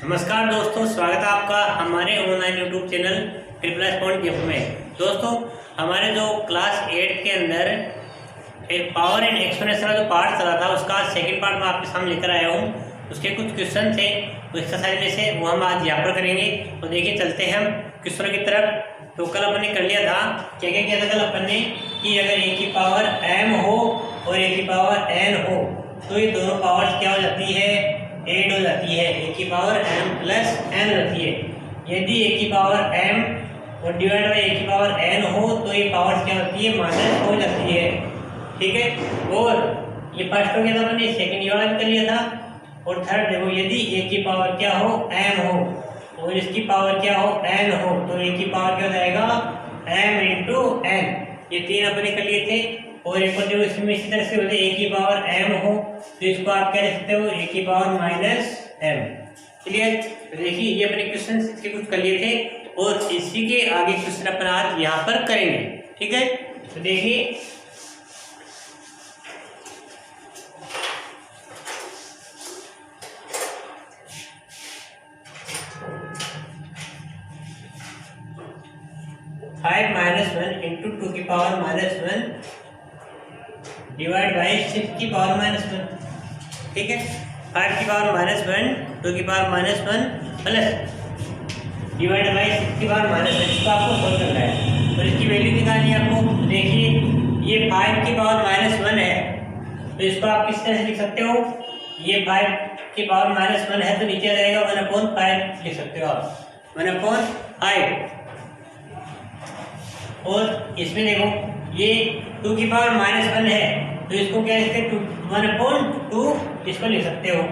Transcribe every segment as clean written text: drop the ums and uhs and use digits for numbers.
नमस्कार दोस्तों, स्वागत है आपका हमारे online YouTube channel triple point gift में। दोस्तों, हमारे जो क्लास 8 के अंदर एक पावर एंड एक्सपोनेंशियल का जो पार्ट चला था उसका सेकंड पार्ट मैं आपके सामने लेकर आया हूँ। उसके कुछ क्वेश्चन थे एक्सरसाइज में से, वो हम आज यहाँ पर करेंगे। तो देखिए, चलते हैं हम क्वेश्चनों की तरफ। तो कल अपन ने कर लिया था, क्या क्या किया था कल अपन ने कि अगर ए की पावर m हो और ए की पावर n हो तो ये दोनों पावर्स क्या हो जाती है, एड हो जाती है। ए की पावर m प्लस n रहती है। यदि ए की पावर m और डिवाइड बाई ए की पावर n हो तो ये पावर्स क्या होती है, माइनस हो जाती है। ठीक है, और ये फर्स्ट हो गया था, मैंने सेकंड ये वाला भी कर लिया था। और थर्ड देखो, यदि ए की पावर क्या हो, m हो और इसकी पावर क्या हो, n हो तो ए की पावर क्या हो जाएगा, m इंटू n। ये तीन अपने कर लिए थे। और एक और जो इसमें इसी तरह से होते ए की पावर m हो तो इसको आप क्या लिख सकते हो, ए की पावर माइनस m। क्लियर? तो देखिए, ये अपने क्वेश्चन इसके कुछ कर लिए थे और इसी के आगे क्वेश्चन अपन आज यहाँ पर करेंगे। ठीक है, तो देखिए five minus one into two की power minus one divide by 6 की पावर माइनस वन। ठीक है, 5 की पावर माइनस वन, 2 की power minus one plus divide by 6 की पावर माइनस वन। इसको आपको सोल्व करना है और इसकी वैल्यू निकालनी है आपको। देखिए, ये 5 की पावर माइनस वन है तो इसको आप किस तरह से लिख सकते हो, ये 5 की पावर माइनस वन है तो नीचे आ जाएगा 1/5 लिख सकते हो आप, 1/5। और इसमें देखो, ये 2 की पावर माइनस वन है तो इसको क्या लिखते हैं, 1/2 इसको लिख सकते हो।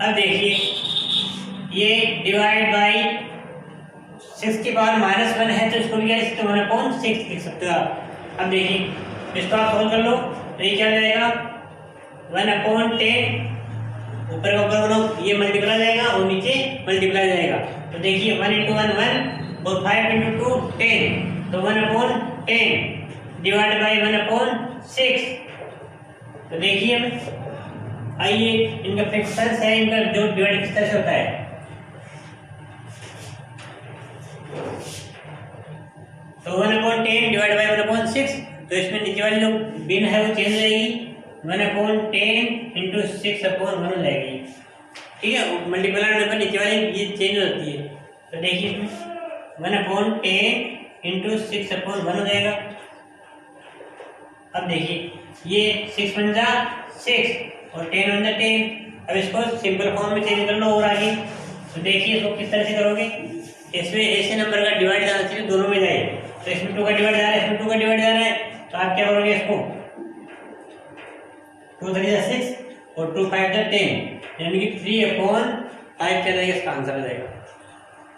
अब देखिए, ये डिवाइड बाई 6 की पावर माइनस वन है तो इसको भी क्या लिख सकते हो, 1/6 लिख सकते हो आप। अब देखिए, इसको आप सोल्व कर लो तो ये क्या हो जाएगा, 1/10। ऊपर का ऊपर बनो, ये मल्टीप्लाई जाएगा और नीचे मल्टीप्लाई जाएगा। तो देखिए, 1 इंटू 1 1 और 5 इंटू 2 10, तो 1/10 डिवाइड बाई 1/6। तो देखिए, आइए इनका फ्रैक्शंस है, इनका जो डिवाइड किस तरह से होता है। तो 1/10 डिवाइड बाई 1/6, तो इसमें नीचे वाली जो बिन है वो चेंज हो जाएगी, 1/10 इंटू 6/1 हो जाएगी। ठीक है, मल्टीप्लाई होने पर नीचे वाली ये चेंज हो जाती है। तो देखिए, इसमें 1/10 इंटू 6/1 हो जाएगा। अब देखिए, ये 6 बन जा 6 और 10 बन जा 10। अब इसको सिंपल फॉर्म में चेंज कर लो और आगे। तो देखिए, इसको किस तरह से करोगे, इसमें ऐसे नंबर का डिवाइड जाना चाहिए, दोनों में जाए। तो इसमें 2 का डिवाइड जा रहा है, इसमें 2 का डिवाइड जा रहा है, तो आप क्या करोगे, इसको 2 3 6 और 2 5 10, यानी कि 3/5 क्या जाएगा, इसका आंसर आ जाएगा।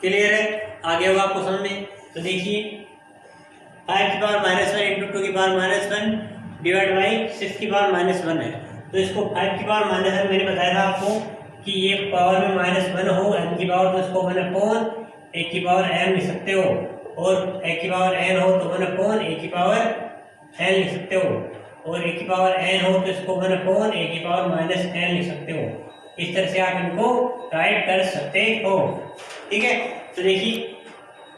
क्लियर है? आगे होगा आपको समझ में। तो देखिए, 5 की पावर माइनस वन इंटू 2 की power minus one divide by 6 की पावर माइनस वन है। तो इसको 5 की पावर माइनस वन मैंने बताया था आपको कि ये पावर में माइनस वन हो n की पावर, तो इसको 1/a की पावर m लिख सकते हो। और a की पावर n हो तो 1/a की पावर n लिख सकते हो। और a की पावर n हो तो इसको 1/a की पावर माइनस n लिख सकते हो। इस तरह से आप इनको राइट कर सकते हो। ठीक है, तो देखिए,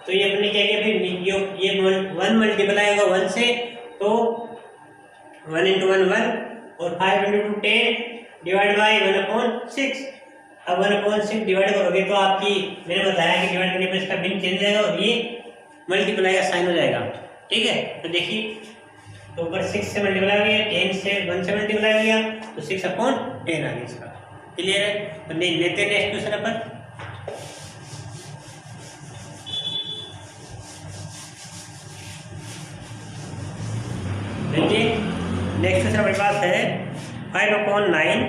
तो ये अपने क्या किया, फिर ये 1 मल्टीप्लाई होगा 1 से, तो 1 इंटू 1 1 और 5 इंटू 2 10 डिवाइड बाई 1/6। अब 1/6 डिवाइड करोगे तो आपकी, मैंने बताया कि डिवाइड करने पर इसका बिन चेंज जाएगा और ये मल्टीप्लाई का साइन हो जाएगा। ठीक है, तो देखिए, तो ऊपर 6 से मल्टीप्लाई हो गया, 10 से 1 से मल्टीप्लाई हो गया, तो 6/10 आ गया इसका। क्लियर है? तो लेते हैं नेक्स्ट क्वेश्चन अपन। देखिए, नेक्स्ट क्वेश्चन हमारे पास है 5/9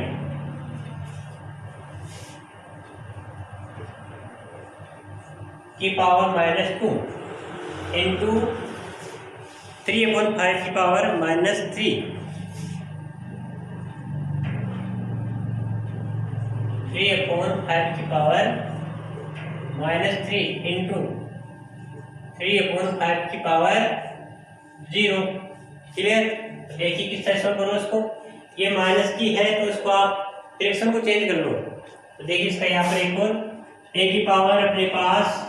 की पावर -2 इंटू 3/5 की पावर -3, 3/5 की पावर -3 इंटू 3/5 की पावर 0। क्लियर? देखिए किस तरह से करो इसको, ये माइनस की है तो इसको आप डायरेक्शन को चेंज कर लो। तो देखिए, इसका यहाँ पर एक और ए की पावर अपने पास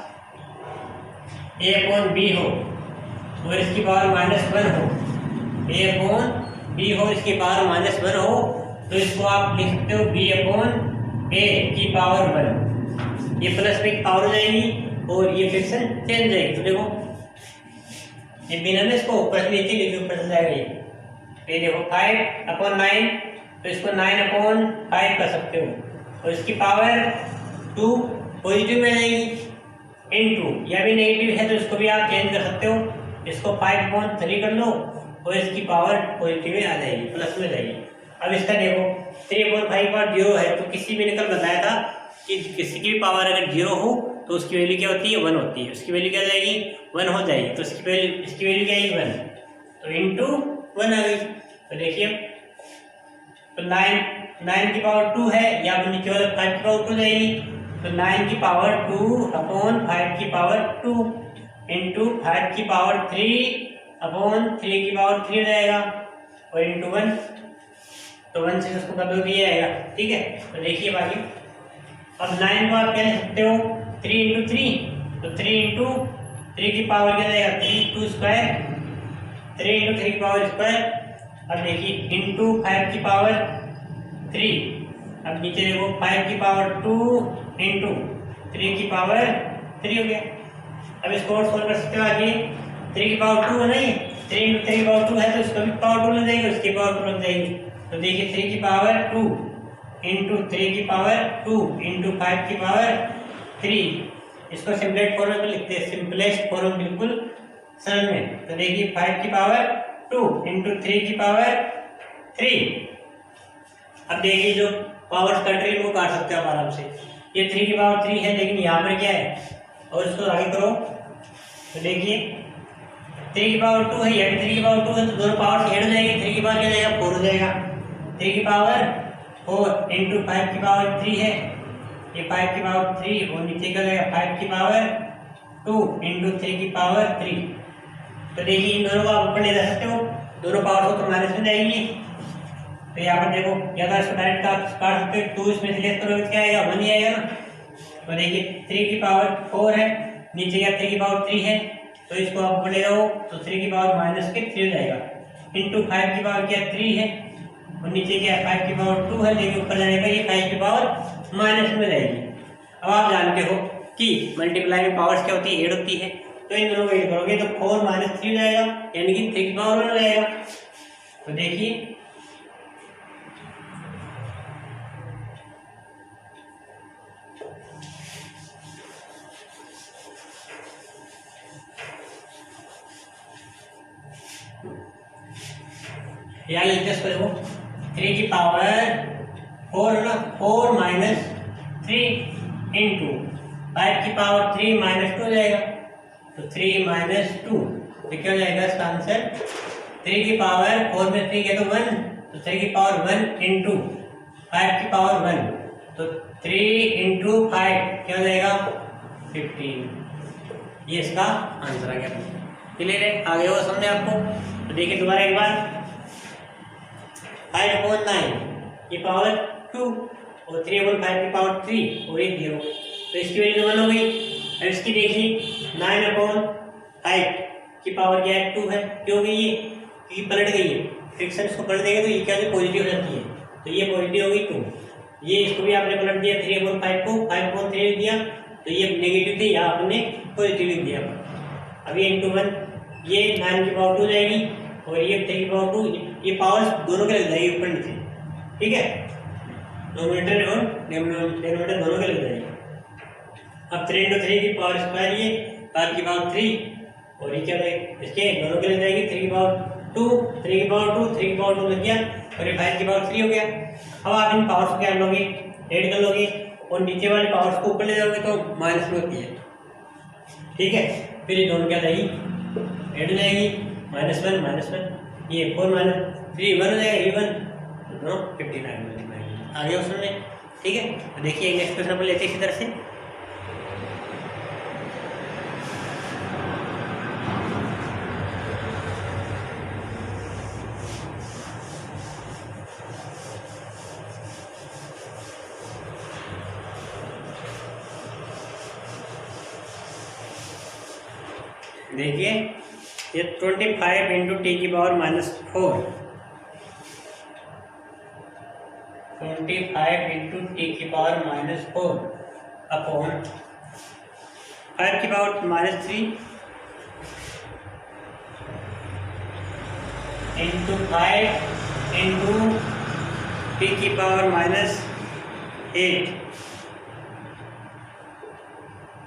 ए अपॉन बी हो और इसकी पावर -1 हो, ए अपॉन बी हो, इसकी पावर -1 हो, तो इसको आप लिख सकते हो बी अपॉन ए की पावर 1। ये प्लस में पावर हो जाएगी और ये फ्रिक्शन चेंज हो जाएगी। तो देखो ये बिना में इसको ऊपर से नीचे लिख ऊपर चल जाएगा। ये देखो 5/9, तो इसको 9/5 कर सकते हो और इसकी पावर 2 पॉजिटिव में जाएगी इनटू, या भी नेगेटिव है तो इसको भी आप चेंज कर सकते हो, इसको 5/3 कर लो और इसकी पावर पॉजिटिव में आ जाएगी, प्लस में जाएगी। अब इसका देखो 3/5 पर 0 है, तो किसी भी ने कल बताया था कि किसी की भी पावर अगर 0 हो तो उसकी वैल्यू क्या होती है, 1 होती है। उसकी वैल्यू क्या जाएगी, 1 हो जाएगी। तो इसकी वैल्यू क्या आएगी, 1, तो इनटू 1 आ गई। तो देखिए तो 9 की पावर 2 है, या फिर नीचे वाले 5 की पावर 2 जाएगी, तो 9 की पावर 2 अपॉन 5 की पावर 2 इंटू 5 की पावर 3 अपॉन 3 की पावर 3 हो जाएगा और इंटू 1, तो 1 से उसको कर दो दिया आएगा। ठीक है, तो देखिए बाकी अब 9 को आप क्या लिख सकते हो, 3 इंटू 3, तो 3 इंटू 3 की पावर क्या जाएगा, 3 2 स्क्वायर, 3 इंटू 3 की पावर स्क्वायर। अब देखिए इंटू 5 की पावर 3, अब नीचे देखो 5 की पावर 2 इंटू 3 की पावर 3 हो गया। अब इसको और सोल्व कर सकते हो आगे, 3 की पावर 2 है ना, ये 3 इंटू 3 की पावर 2 है, तो इसका भी पावर 2 लग जाएगी, उसकी पावर 2 लग जाएगी। तो देखिए 3 की पावर 2 इंटू 3 की पावर 2 इंटू 5 की पावर 3, इसको सिंपलेस्ट फॉर्म में लिखते हैं, सिंपलेस्ट फॉर्म बिल्कुल सरल में। तो देखिए 5 की पावर 2 इंटू 3 की पावर 3। अब देखिए जो पावर कट रही है वो काट सकते हो आप आराम से। ये 3 की पावर 3 है, लेकिन यहाँ पर क्या है, और इसको आगे करो तो देखिए 3 की पावर 2 है, यानी 3 की पावर 2 है, तो दोनों पावर से ऐड हो जाएगी। 3 की पावर क्या जाएगा, 4 हो जाएगा। 3 की पावर 4 इंटू 5 की पावर 3 है, ये 5 की पावर 3 और नीचे का जाएगा 5 की पावर 2 इंटू 3 की पावर 3। तो देखिए इन दोनों को आप ऊपर ले जा सकते हो, दोनों पावर को तो माइनस में जाएंगी। तो यहाँ पर देखो या तो इसको डायरेक्ट आप काट सकते हो, 2 इसमें से लेस करोगे क्या आएगा, 1 ही आएगा ना। तो देखिए 3 की पावर 4 है, नीचे क्या 3 की पावर 3 है, तो इसको आप ऊपर ले जाओ तो 3 की पावर -3 हो जाएगा इंटू 5 की पावर क्या 3 है और नीचे क्या 5 की पावर 2 है, लेकिन ऊपर जाने पर ये 5 की पावर माइनस में जाएगी। अब आप जानते हो कि मल्टीप्लाई में पावर्स क्या होती है, ऐड होती है, तो इन दोनों को ऐड करोगे तो 4 - 3 हो जाएगा, यानी कि 3 की पावर 1 हो जाएगा। तो देखिए यहाँ लिखते इसको देखो 3 की पावर 4 है ना, 4 - 3 इंटू 5 की पावर 3 -2 हो जाएगा, तो 3 - 2 तो क्या हो जाएगा इसका आंसर, 3 की पावर 4 में 3 के तो 1, तो 3 की पावर 1 इंटू 5 की पावर 1, तो 3 इंटू 5 क्या हो जाएगा 15। ये इसका आंसर आ गया। क्लियर है, आगे वो समझे आपको। तो देखिए दोबारा एक बार 5/9 ये पावर 2 और 3/5 की पावर 3 और ये 0, तो इसकी वैल्यू 1 हो गई। अब इसकी देखिए 9/5 की पावर क्या है 2 है, क्यों हो गई ये, क्योंकि पलट गई है, फ्रिक्शन इसको पलट देंगे तो ये क्या है पॉजिटिव हो जाती है, तो ये पॉजिटिव हो गई 2। ये इसको भी आपने पलट दिया 3/5 को 5/3 लिख दिया, तो ये नेगेटिव थी, यहाँ आपने पॉजिटिव लिख दिया। अब ये इंटू 1, ये 9 की पावर 2 जाएगी और ये 3 की पावर 2, ये पावर दोनों के लग जाएगी ऊपर नीचे। ठीक है, नोमिनेटर और डिनोमिनेटर दोनों के लग जाएगी। अब 3 × 3 की पावर स्क्वायर, ये 5 की पावर 3 और ये क्या रहेगा, इसके दोनों के लग जाएगी 3 की पावर 2, 3 की पावर 2, 3 की पावर 2 लग गया और ये 5 की पावर 3 हो गया। अब आप इन पावर्स को क्या लोगे, ऐड कर लोगे और नीचे वाले पावर्स को ऊपर ले जाओगे तो माइनस में होती है। ठीक है, फिर ये दोनों क्या जाएगी, ऐड हो जाएगी, -1 ये 4 - 3 1 हो जाएगा, ये 1 दोनों 59 आगे ऑप्शन में। ठीक है, तो देखिए नेक्स्ट क्वेश्चन पर लेते हैं इसी तरह से। देखिए ये 25 इंटू टी की पावर -4, 25 इंटू टी की पावर -4 अपॉन 5 की पावर -3 इंटू 5 इंटू टी की पावर -8,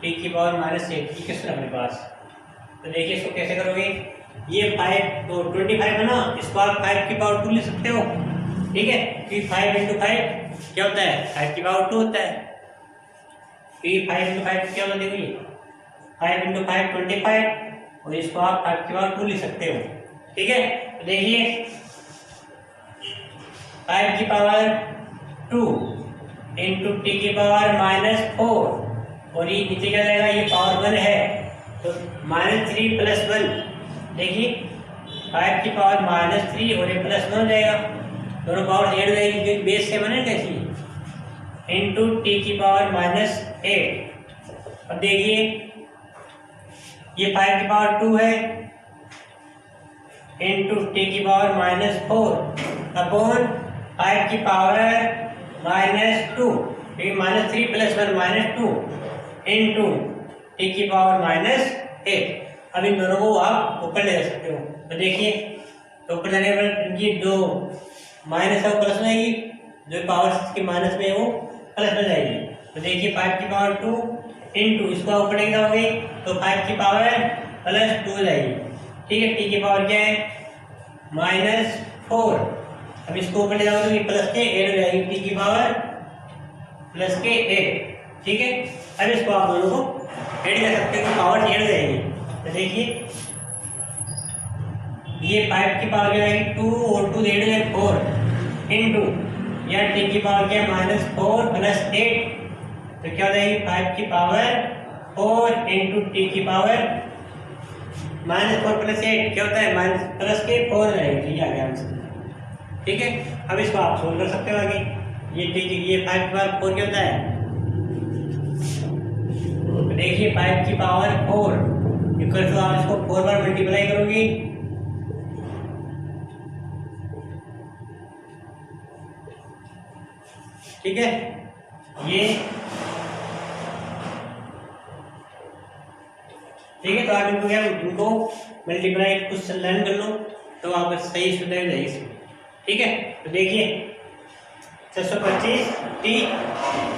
टी की पावर -8 ये किस अपने पास। तो देखिए इसको कैसे करोगे, ये 5 तो 25 है ना, इसको आप 5 की पावर 2 ले सकते हो, ठीक है। फिर 5 इंटू 5 क्या होता है, 5 की पावर 2 होता है। फिर 5 इंटू 5 क्या होता है, देखिए 5 इंटू 5 25 और इसको आप 5 की पावर 2 ले सकते हो, ठीक है। तो देखिए 5 की पावर 2 इंटू टी की पावर -4 और ये नीचे क्या जाएगा, ये पावर 1 है तो -3 + 1, देखिए 5 की पावर -3 और ये +1 हो जाएगा, दोनों पावर ऐड हो जाएगी क्योंकि बेस से बने कैसी, इंटू टी की पावर -8। अब देखिए ये 5 की पावर 2 है इंटू टी की पावर -4 अपॉन 5 की पावर -2, -3 + 1 -2 इंटू टी की पावर -8। अब इन दोनों को आप ऊपर ले जा सकते हो। तो देखिए तो ऊपर जाने पर इनकी जो माइनस है वो प्लस में आएगी, जो पावर के माइनस में है वो प्लस में जाएगी। तो देखिए 5 की पावर 2 इंटू इसको ऊपर लेके जाओगे तो 5 की पावर +2 हो जाएगी, ठीक है। टी की पावर क्या है -4, अब इसको ऊपर ले जाओगे तो ये प्लस के 8 हो जाएगी, टी की पावर +8, ठीक है। अब इसको आप दोनों को ऐड कर सकते हो, पावर ऐड हो जाएगी। तो देखिए ये 5 की पावर क्या आएगी 2 और 2 ऐड हो जाएगी 4 इंटू या टी की पावर क्या है -4 + 8, तो क्या हो जाएगी 5 की पावर 4 इंटू टी की पावर -4 + 8 क्या होता है प्लस के 4 हो जाएगी, ठीक है आगे आंसर, ठीक है। अब इसको आप सोल्व कर सकते हो आगे, ये टी की ये 5 की पावर 4 क्या होता है, तो देखिए 5 की पावर 4 इक्वल टू आप इसको 4 बार मल्टीप्लाई करोगे ठीक है। ये ठीक है, तो आप इनको क्या इनको मल्टीप्लाई कुछ लर्न कर लो तो आप सही सुविधा हो जाएगी, ठीक है। तो देखिए 625 टी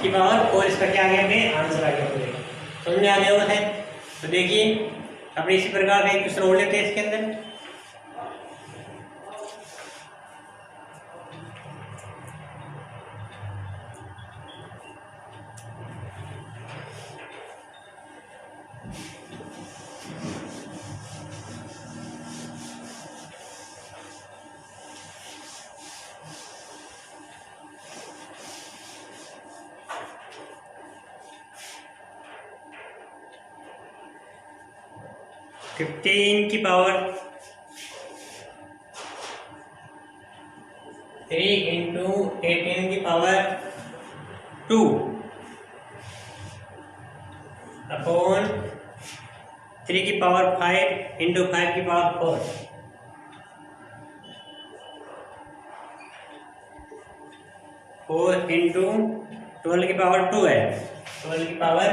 की पावर 4 इसका क्या आ गया, मैं आंसर आ गया पूरे समझ में आ गया है। तो देखिए अपने इसी प्रकार का एक क्वेश्चन और लेते हैं इसके अंदर। फिफ्टीन की पावर 3 इंटू 18 की पावर 2 अपॉन 3 की पावर 5 इंटू 5 की पावर 4 इंटू 12 की पावर 2 है, 12 की पावर।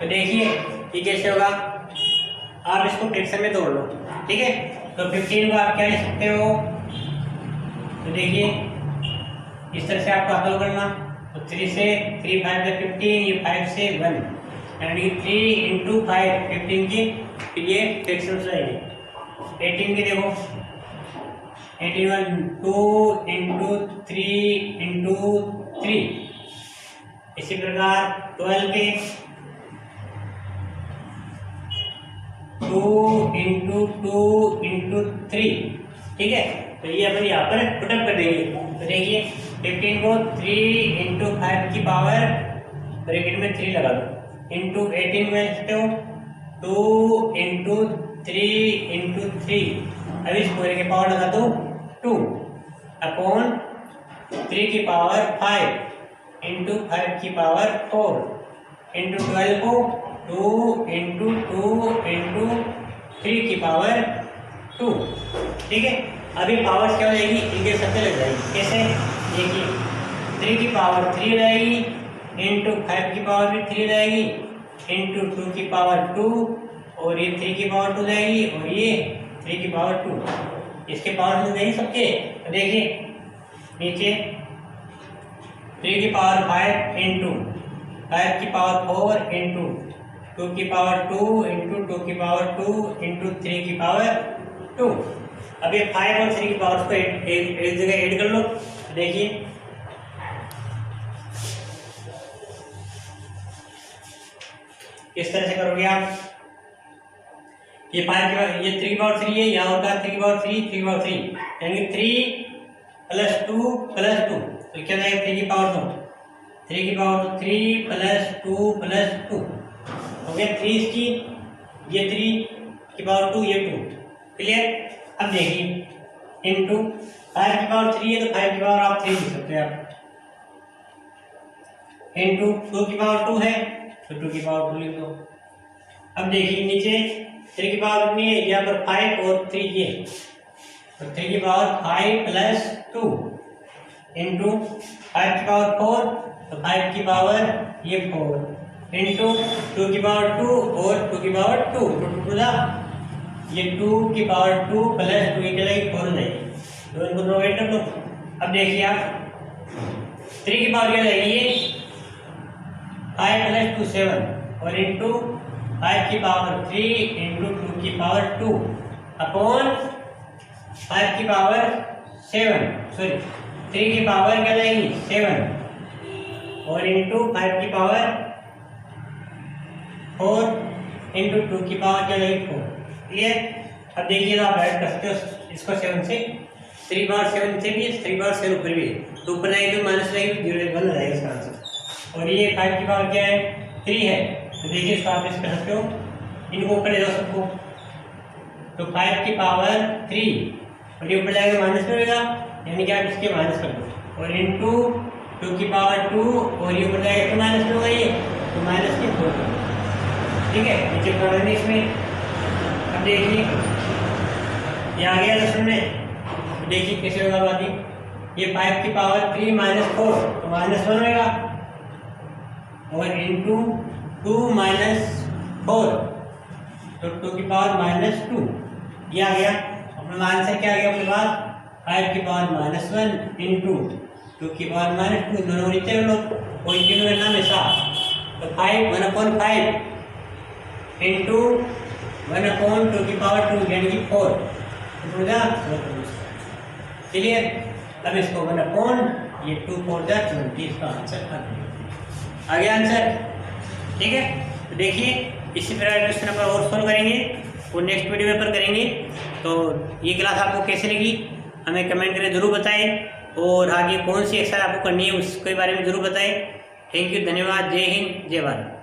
तो देखिए ये कैसे होगा, आप इसको फ्रैक्शन में तोड़ लो, ठीक है। तो 15 को आप क्या ले सकते हो, तो देखिए इस तरह से आपको हल करना, तो 3 से 3 5 से 15, ये 5 से 1 यानी 3 इंटू 5 15 की, फिर ये फ्रैक्शन से आएगी 18 की, देखो 81 2 इंटू 3 इंटू 3, इसी प्रकार 12 के 2 इंटू 2 इंटू 3, ठीक है। तो ये अपन यहाँ पर पुटअप कर देंगे। तो देखिए 15 को 3 इंटू 5 की पावर ब्रैकेट में 3 लगा दो इंटू 18 में सकते हो 2 इंटू 3 इंटू 3, अब इस पूरे के पावर लगा दो 2 अपॉन 3 की पावर 5 इंटू 5 की पावर 4 इंटू 12 को 2 इंटू 3 की पावर 2। ठीक है, अभी पावर्स क्या हो जाएगी, इनके सबसे लग जाएगी। कैसे, देखिए 3 की पावर 3 हो जाएगी, इंटू 5 की पावर भी 3 हो जाएगी, इंटू 2 की पावर 2, और ये 3 की पावर 2 हो जाएगी, और ये 3 की पावर 2। इसके पावर मिल जाएगी सबके। तो देखिए नीचे 3 की पावर 5 इंटू 5 की पावर 4 इंटू 2 की पावर 2 इंटू 2 की पावर 2 इंटू 3 की पावर 2। अब ये 5 और 3 की पावर्स को एक जगह ऐड कर लो। देखिए किस तरह से करोगे आप, ये 5 की पावर, ये 3 की पावर 3 है, यहाँ होता है 3 की पावर 3 3 की पावर 3, यानी 3 प्लस 2 प्लस 2, तो क्या जाएगा 3 की पावर 2, 3 की पावर 3 प्लस 2 प्लस 2 हो गया 3 इसकी, ये 3 की पावर 2 ये 2। क्लियर। अब देखिए इंटू 5 की पावर 3 है तो 5 की पावर आप 3 लिख सकते हैं आप, इंटू 2 की पावर 2 है तो 2 की पावर 2 लिख दो। अब देखिए नीचे 3 की पावर कितनी है, यहाँ पर 5 और 3 ये, तो 3 की पावर 5 प्लस 2 इंटू 5 की पावर 4, तो 5 की पावर ये 4 इंटू 2 की पावर 2 और 2 की पावर 2, तो 2 ये 2 की पावर 2 प्लस 2 ये चलेगी 4 नहीं, तो इनको प्रोवाइड कर दो। अब देखिए आप 3 की पावर क्या जाएगी, ये 5 प्लस 2 7, और इंटू 5 की पावर 3 इंटू 2 की पावर 2 अपॉन 5 की पावर 7, सॉरी 3 की पावर क्या जाएगी 7, और इंटू 5 की पावर 4 इंटू 2 की पावर क्या जाएगी 4। क्लियर। अब देखिए आप ऐड कर सकते हो इसको 7 से, 3 बार 7 से भी 3 बार 7 ऊपर भी, तो ऊपर जाएगी तो माइनस जाएगी 0 1 रहेगा इसका आंसर। और ये 5 की पावर क्या है 3 है, तो देखिए इसको आप इस कर सकते हो, इनको ऊपर ले जाओ सबको, तो 5 की पावर 3 और ये ऊपर जाएगा माइनस में होगा, यानी कि आप इसके माइनस कर दो, और इंटू 2 की पावर 2 और ये ऊपर जाएगा तो माइनस में होगा ये, तो माइनस की 4। ठीक है, नीचे करना है इसमें। अब देखिए ये आ गया दस में, तो देखिए कैसे होगा बाकी, ये 5 की पावर 3 माइनस 4 तो माइनस 1 होगा, और इंटू 2 माइनस 4 तो 2 की पावर माइनस 2, ये आ गया। अपना आंसर क्या आ गया अपने पास, 5 की पावर माइनस 1 इंटू 2 की पावर माइनस 2, दोनों नीचे लो, कोई तीनों का नाम ऐसा, तो 5 1/5 इंटू 1/2 की पावर 2 यानी कि 4, क्लियर। अब इसको 1/, ये 2 4 20, इसका आंसर आ गया आंसर। ठीक है, तो देखिए इसी तरह क्वेश्चन पर और सोल्व करेंगे और नेक्स्ट वीडियो में पर करेंगे। तो ये क्लास आपको कैसी लगी हमें कमेंट करके ज़रूर बताएं, और आगे कौन सी एक्सरसाइज आपको करनी है उसके बारे में ज़रूर बताएं। थैंक यू, धन्यवाद, जय हिंद, जय भारत।